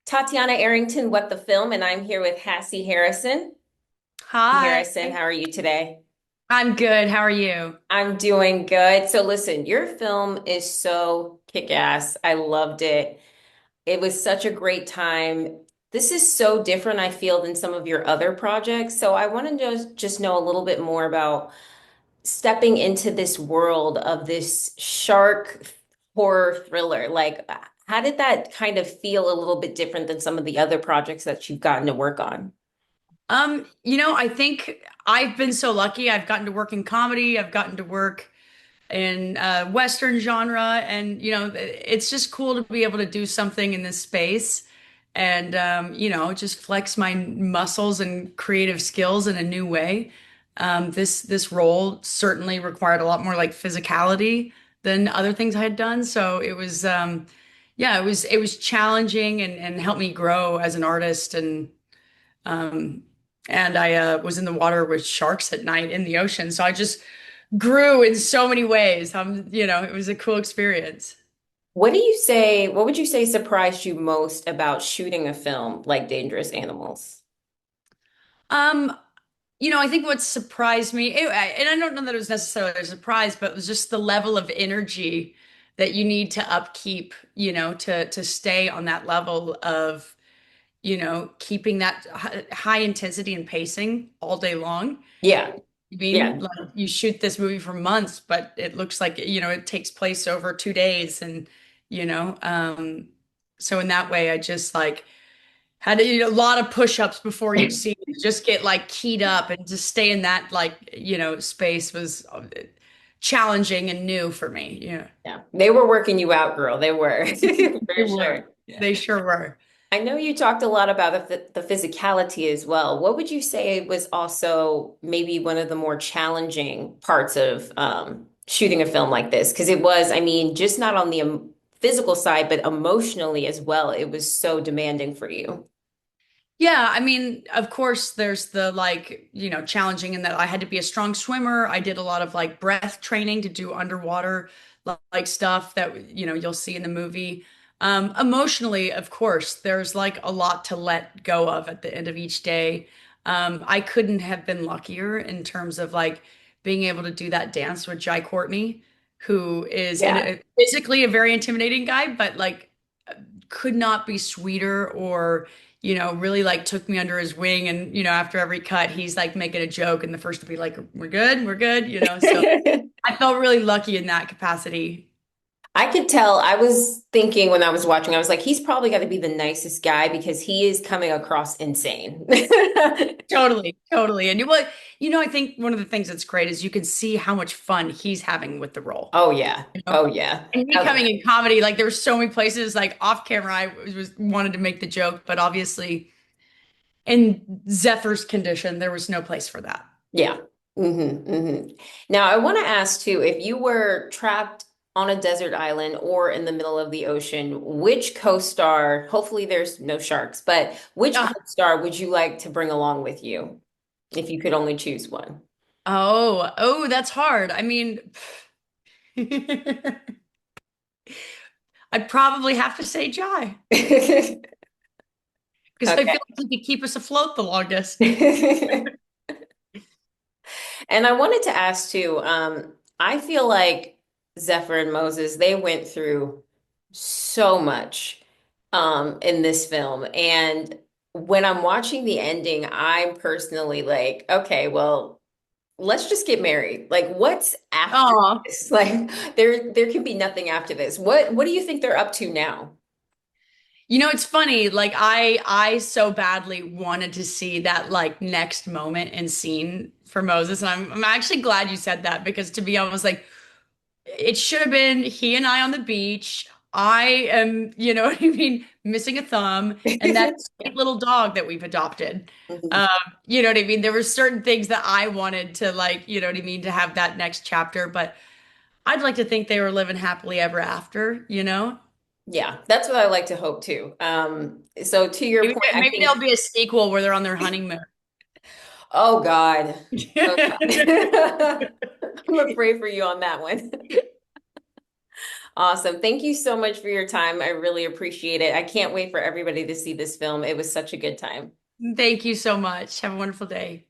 Tatiana Arrington, What the Film, and I'm here with Hassie Harrison. Hi, Harrison, how are you today? I'm good. How are you? I'm doing good. So listen, your film is so kick-ass. I loved it. It was such a great time. This is so different, I feel, than some of your other projects. So I want to just know a little bit more about stepping into this world of this shark horror thriller. Like, how did that kind of feel a little bit different than some of the other projects that you've gotten to work on? I think I've been so lucky. I've gotten to work in comedy. I've gotten to work in Western genre, and it's just cool to be able to do something in this space, and just flex my muscles and creative skills in a new way. This role certainly required a lot more like physicality than other things I had done, so it was yeah, it was challenging and helped me grow as an artist um, and I was in the water with sharks at night in the ocean. So I just grew in so many ways. It was a cool experience. What would you say surprised you most about shooting a film like Dangerous Animals? Um, I think what surprised me, and I don't know that it was necessarily a surprise, but it was just the level of energy that you need to upkeep, to stay on that level of, keeping that high intensity and pacing all day long. Yeah, I mean, yeah. like you shoot this movie for months, but it looks like, it takes place over 2 days. And, you know, um, so in that way, I just like had a lot of push-ups before each scene, to just get like keyed up and to stay in that like, space was challenging and new for me. Yeah. Yeah. They were working you out, girl. They were, They for were. sure. They sure were. I know you talked a lot about the physicality as well. What would you say was also maybe one of the more challenging parts of shooting a film like this? Because it was, I mean, just not on the physical side, but emotionally as well. It was so demanding for you. Yeah, I mean, of course, there's the like, challenging in that I had to be a strong swimmer. I did a lot of like breath training to do underwater like stuff that, you'll see in the movie. Emotionally, of course, there's like a lot to let go of at the end of each day. I couldn't have been luckier in terms of like being able to do that dance with Jai Courtney, who is Yeah. physically a very intimidating guy, but like could not be sweeter or really like took me under his wing. And after every cut he's like making a joke and the first to be like, we're good, so I felt really lucky in that capacity. I could tell. I was thinking when I was watching, I was like, he's probably got to be the nicest guy because he is coming across insane. Totally, totally. And I think one of the things that's great is you can see how much fun he's having with the role. Oh yeah. you know Oh yeah. and me Okay. coming in comedy, like there were so many places like off camera I was wanted to make the joke, but obviously in Zephyr's condition there was no place for that. Yeah. Now I want to ask too, if you were trapped on a desert island or in the middle of the ocean, which co-star, hopefully there's no sharks, but which co-star would you like to bring along with you if you could only choose one? Oh, that's hard. I mean, I'd probably have to say Jai because I Okay. feel like he could keep us afloat the longest. And I wanted to ask too, I feel like Zephyr and Moses, they went through so much in this film. And when I'm watching the ending, I'm personally like, okay, well, let's just get married. Like, what's after Oh, this? Like, there can be nothing after this. What do you think they're up to now? it's funny. Like I so badly wanted to see that like next moment and scene for Moses, and I'm actually glad you said that because to be honest, like it should have been he and I on the beach. I am, what I mean, missing a thumb, and that Yeah. sweet little dog that we've adopted. Mhm. Um, you know what I mean? There were certain things that I wanted to like, you know what I mean, to have that next chapter, but I'd like to think they were living happily ever after. Yeah, that's what I like to hope too. So to your Maybe point, I maybe think, there'll be a sequel where they're on their honeymoon. oh God. Oh God. I'm afraid for you on that one. Awesome. Thank you so much for your time. I really appreciate it. I can't wait for everybody to see this film. It was such a good time. Thank you so much. Have a wonderful day.